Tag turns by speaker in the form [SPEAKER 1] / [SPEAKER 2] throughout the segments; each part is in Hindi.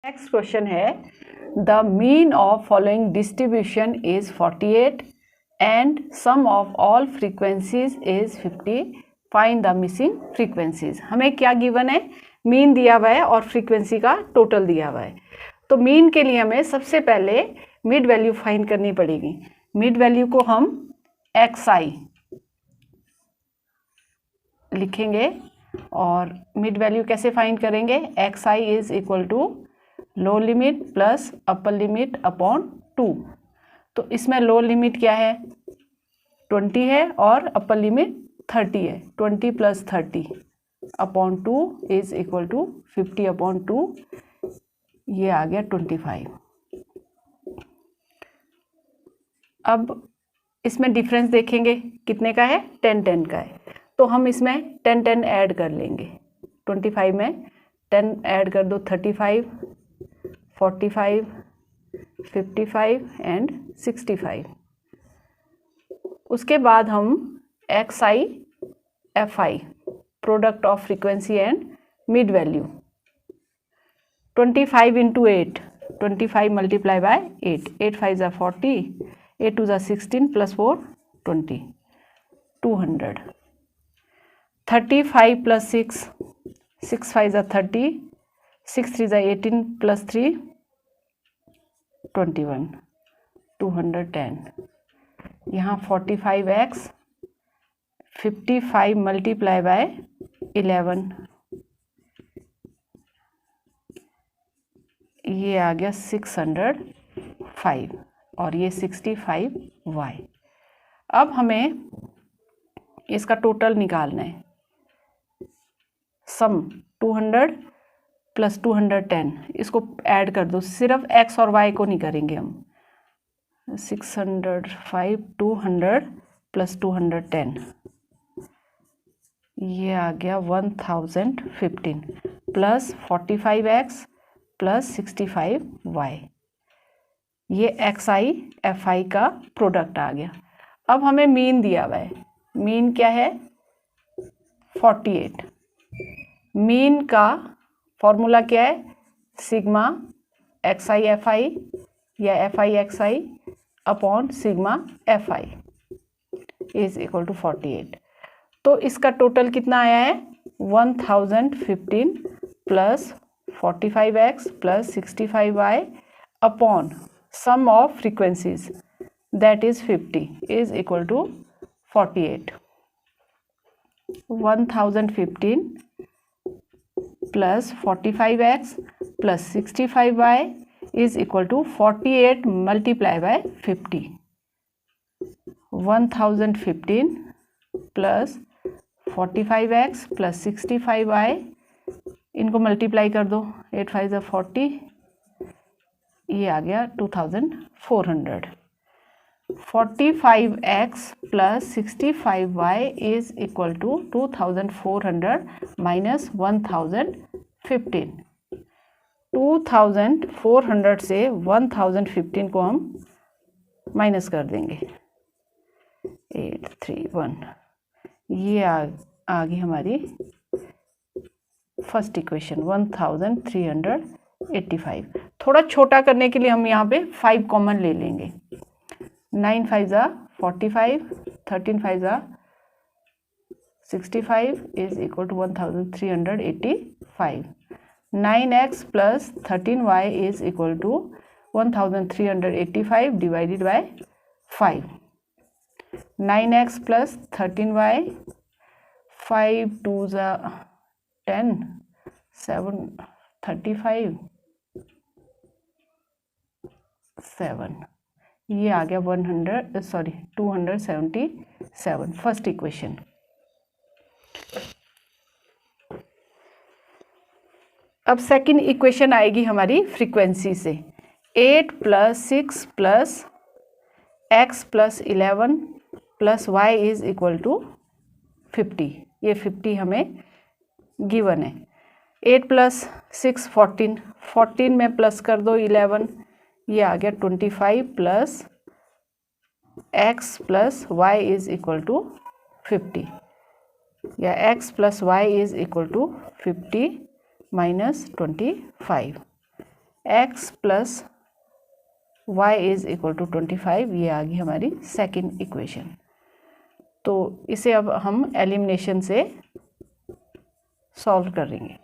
[SPEAKER 1] नेक्स्ट क्वेश्चन है the mean of following distribution is 48 and sum of all frequencies is 50. Find the missing frequencies. हमें क्या गिवन है? मीन दिया हुआ है और फ्रीक्वेंसी का टोटल दिया हुआ है. तो मीन के लिए हमें सबसे पहले मिड वैल्यू फाइंड करनी पड़ेगी. मिड वैल्यू को हम xi लिखेंगे और मिड वैल्यू कैसे फाइंड करेंगे? xi is equal to low limit plus upper limit upon 2. तो इसमें लो लिमिट क्या है? 20 है और अपर लिमिट 30 है. 20 plus 30 upon 2 is equal to 50 upon 2. ये आ गया 25. अब इसमें डिफरेंस देखेंगे कितने का है? 10 का है. तो हम इसमें 10 ऐड कर लेंगे. 25 में 10 ऐड कर दो. 35, 45, 55 एंड 65. उसके बाद हम xi fi product of frequency and mid value 25 into 8. 25 multiply by 8. 8 5 ज़ा 40, 8 2 ज़ा 16 प्लस 4 20. 200. 35 प्लस 6. 6 5 ज़ा 30, 6 3 ज़ा 18 प्लस 3 21. 210. यहाँ 45x 55 मल्टीप्लाई बाय 11. ये आ गया 605 और ये 65y. अब हमें इसका टोटल निकालना है. सम 200 प्लस 210 इसको ऐड कर दो. सिर्फ x और y को नहीं करेंगे हम. 605 200 प्लस 210 ये आ गया 1015 प्लस 45x प्लस 65y. ये xi fi का प्रोडक्ट आ गया. अब हमें मीन दिया हुआ है. मीन क्या है? 48. मीन का फॉर्मूला क्या है? सिग्मा xi fi या fi xi upon sigma fi is equal to 48. तो इसका टोटल कितना आया है? 1015 plus 45x plus 65y upon sum of frequencies that is 50 is equal to 48. 1015 plus 45x plus 65y is equal to 48 multiply by 50. 1015 plus 45x plus 65y इनको मल्टीप्लाई कर दो. 8 5 ज़ा 40. ये आ गया 2400. 45x plus 65y is equal to 2400 minus 1015. 2400 से 1015 को हम माइनस कर देंगे. 831. ये आ गई हमारी फर्स्ट इक्वेशन 1385. थोड़ा छोटा करने के लिए हम यहाँ पे 5 कॉमन ले लेंगे. 9 5 ज़ा 45, 13 5 ज़ा 65 is equal to 1385. 9x plus 13y is equal to 1385 divided by 5. 9x plus 13y 5 2 ज़ा 10 7 35 7. ये आ गया 277. First equation. अब सेकंड इक्वेशन आएगी हमारी फ्रीक्वेंसी से. 8 plus 6 plus x plus 11 plus y is equal to 50. ये 50 हमें गिवन है. 8 प्लस 6 14. 14 में प्लस कर दो 11. ये आ गया 25 plus x plus y is equal to 50 या x plus y is equal to 50 minus 25. x plus y is equal to 25, ये आ गई हमारी सेकेंड इक्वेशन। तो इसे अब हम एलिमिनेशन से सॉल्व करेंगे।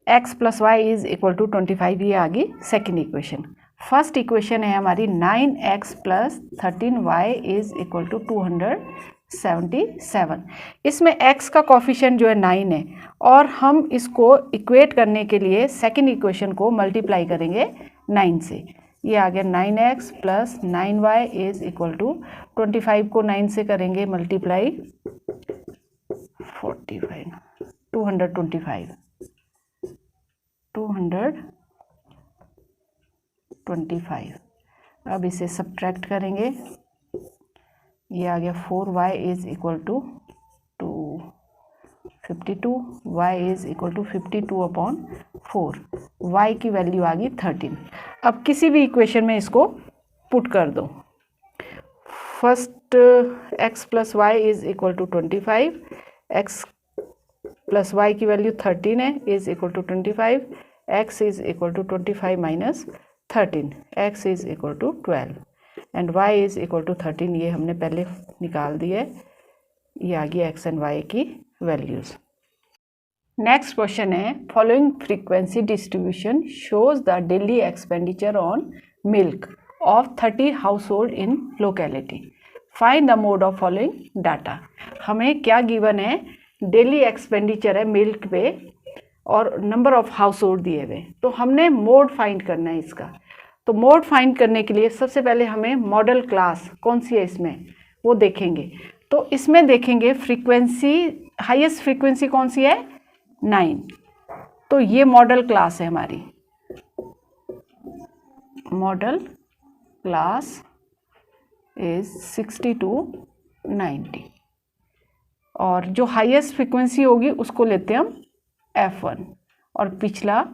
[SPEAKER 1] x plus y is equal to 25, ये आ गई सेकेंड इक्वेशन। फर्स्ट इक्वेशन है हमारी 9x plus 13y is equal to 277। इसमें x का कोफिशिएंट जो है 9 है और हम इसको इक्वेट करने के लिए सेकेंड इक्वेशन को मल्टीप्लाई करेंगे 9 से। ये आ गया 9x plus 9y is equal to 25 को 9 से करेंगे मल्टीप्लाई 45 225। अब इसे सब्ट्रैक्ट करेंगे, ये आ गया 4y is equal to 52, y is equal to 52/4, y की वैल्यू आ गई 13। अब किसी भी इक्वेशन में इसको पुट कर दो। First x plus y is equal to 25, x plus y की वैल्यू 13 है, is equal to 25, x is equal to 25 minus 13, x is equal to 12 and y is equal to 13, ये हमने पहले निकाल दिया है। ये आ गई x एंड y की वैल्यूज़। नेक्स्ट क्वेश्चन है, following frequency distribution shows the daily expenditure on milk of 30 house hold in locality, find the mode of following data. हमें क्या गिवन है, डेली एक्सपेंडिचर है मिल्क पे और नंबर ऑफ हाउस होल्ड दिए हुए, तो हमने मोड फाइंड करना है इसका। तो मोड फाइंड करने के लिए सबसे पहले हमें मॉडल क्लास कौन सी है इसमें वो देखेंगे। तो इसमें देखेंगे फ्रीक्वेंसी, हाईएस्ट फ्रीक्वेंसी कौन सी है 9, तो ये मॉडल क्लास है हमारी। मॉडल क्लास इज 60 to 90 और जो हाईएस्ट फ्रीक्वेंसी होगी उसको लेते हैं हम F1 और पिछला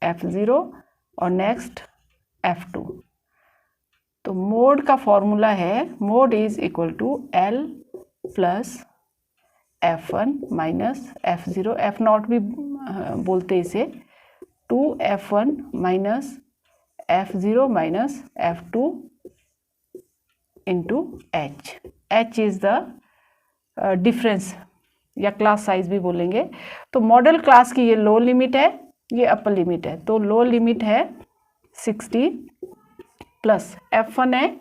[SPEAKER 1] F0 और नेक्स्ट F2। तो मोड का फॉर्मूला है, mode is equal to L plus F1 minus F0, F0 भी बोलते इसे, 2F1 minus F0 minus F2 into H। H is the difference या क्लास साइज भी बोलेंगे। तो मॉडल क्लास की ये लो लिमिट है, ये अपर लिमिट है। तो लो लिमिट है 60 प्लस F1 है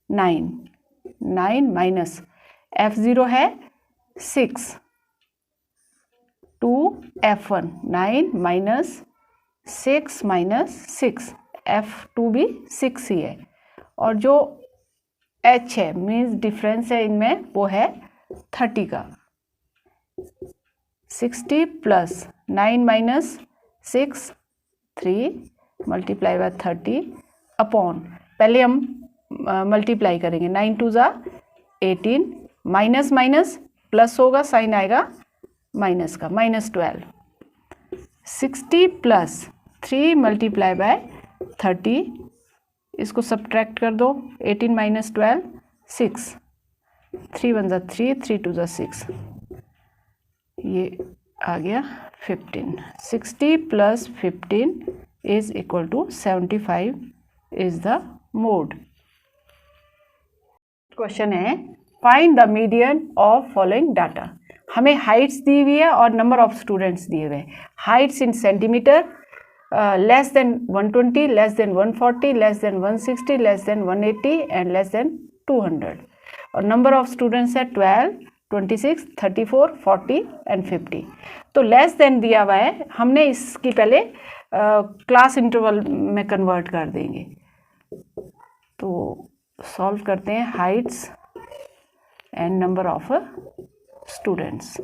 [SPEAKER 1] 9 माइनस F0 है 6, 2F1 9 माइनस 6 माइनस 6, F2 भी 6 ही है और जो H है मीन्स डिफरेंस है इनमें वो है 30 का। 60 plus 9 minus 6 3 multiply by 30 upon, पहले हम मल्टीप्लाई करेंगे, 9 2 ज़ा 18, माइनस माइनस प्लस होगा, साइन आएगा माइनस का, माइनस 12। 60 प्लस 3 मल्टीप्लाई बाय 30, इसको सब्ट्रैक्ट कर दो, 18 माइनस 12 6, 3 1 ज़ा 3, 3 2 ज़ा 6, ये आ गया 15। 60 plus 15 is equal to 75 is the mode. Question है, find the median of following data. हमें हाइट्स दी हुई है और नंबर ऑफ स्टूडेंट्स दिए हुए हैं। Heights in centimetre, less than 120, less than 140, less than 160, less than 180 and less than 200। और नंबर ऑफ स्टूडेंट्स है 12, 26, 34, 40 एंड 50। तो लेस देन दिया हुआ है, हमने इसकी पहले क्लास इंटरवल में कन्वर्ट कर देंगे। तो सॉल्व करते हैं, Heights and number of students.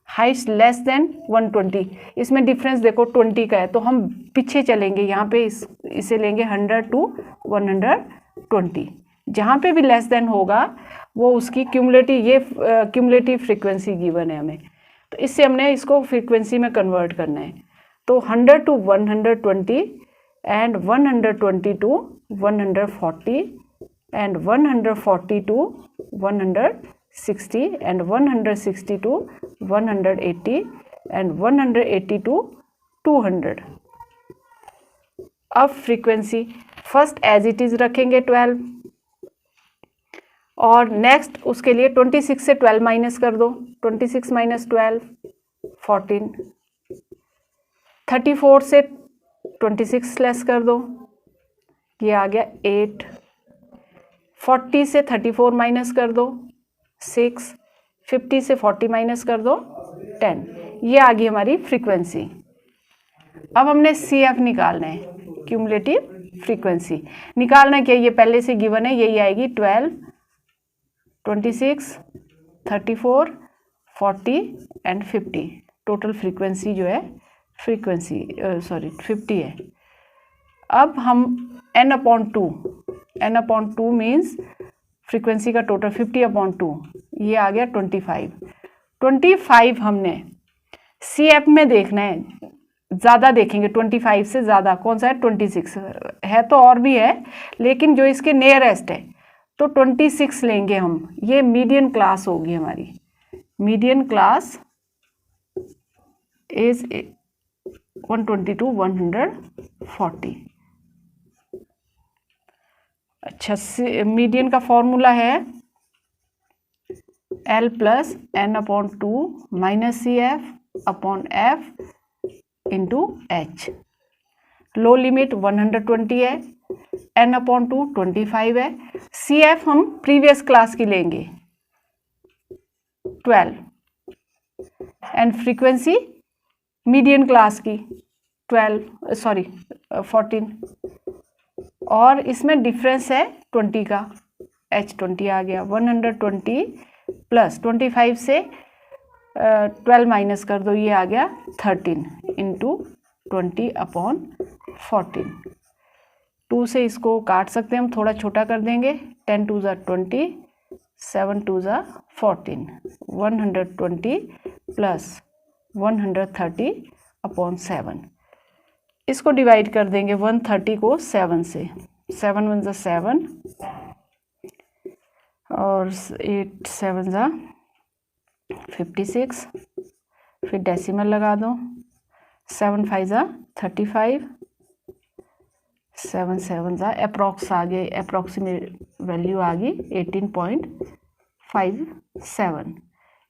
[SPEAKER 1] Heights less than 120, इसमें डिफरेंस देखो 20 का है, तो हम पीछे चलेंगे, यहाँ पे इसे लेंगे 100 to 120। जहाँ पे भी लेस देन होगा वो उसकी क्यूमुलेटिव, ये क्यूमुलेटिव फ्रीक्वेंसी गिवन है हमें, तो इससे हमने इसको फ्रीक्वेंसी में कन्वर्ट करना है। तो 100 to 120 and 120 to 140 and 140 to 160 and 160 to 180 and 180 to 200। अब frequency first as it is रखेंगे 12, और नेक्स्ट उसके लिए 26 से 12 माइनस कर दो, 26 माइनस 12 14, 34 से 26 लेस कर दो, ये आ गया 8, 40 से 34 माइनस कर दो 6, 50 से 40 माइनस कर दो 10, ये आ गई हमारी फ्रीक्वेंसी। अब हमने CF निकालना है, क्यूमुलेटिव फ्रीक्वेंसी निकालना क्या, ये पहले से गिवन है, यही आएगी 12, 26, 34, 40 एंड 50। टोटल फ्रीक्वेंसी जो है 50 है। अब हम n/2 मीन्स फ्रीक्वेंसी का टोटल 50/2, ये आ गया 25 हमने CF में देखना है, ज़्यादा देखेंगे, 25 से ज़्यादा कौन सा है, 26 है, तो और भी है लेकिन जो इसके नियरेस्ट है तो 26 लेंगे हम। ये मीडियन क्लास होगी हमारी, मीडियन क्लास इज 120 to 140। अच्छा, मीडियन का फॉर्मूला है L + n/2 - CF/F into H। लो लिमिट 120 है, n/2 25 है, CF हम प्रीवियस क्लास की लेंगे 12 एंड फ्रीक्वेंसी मीडियन क्लास की 14, और इसमें डिफरेंस है 20 का, H20 आ गया। 120 प्लस 25 से 12 माइनस कर दो, ये आ गया 13 इंटू 20/14। 2 से इसको काट सकते हैं हम, थोड़ा छोटा कर देंगे, 10 2 ज़ा 20, 7 2 ज़ा 14, 120 प्लस 130/7। इसको डिवाइड कर देंगे 130 को 7 से, 7 1 ज़ा 7 और 8 7 ज़ा 56, फिर डेसिमल लगा दो, 7 5 ज़ा 35, 7 7 ज़ा अप्रॉक्स आ गए, अप्रॉक्सीमेट वैल्यू आ गई 18.57।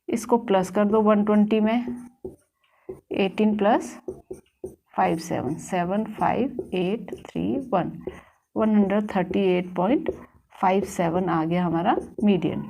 [SPEAKER 1] इसको प्लस कर दो 120 में, 18 प्लस 57, 7 5 8 3 1, 138.57 आ गया हमारा मीडियन।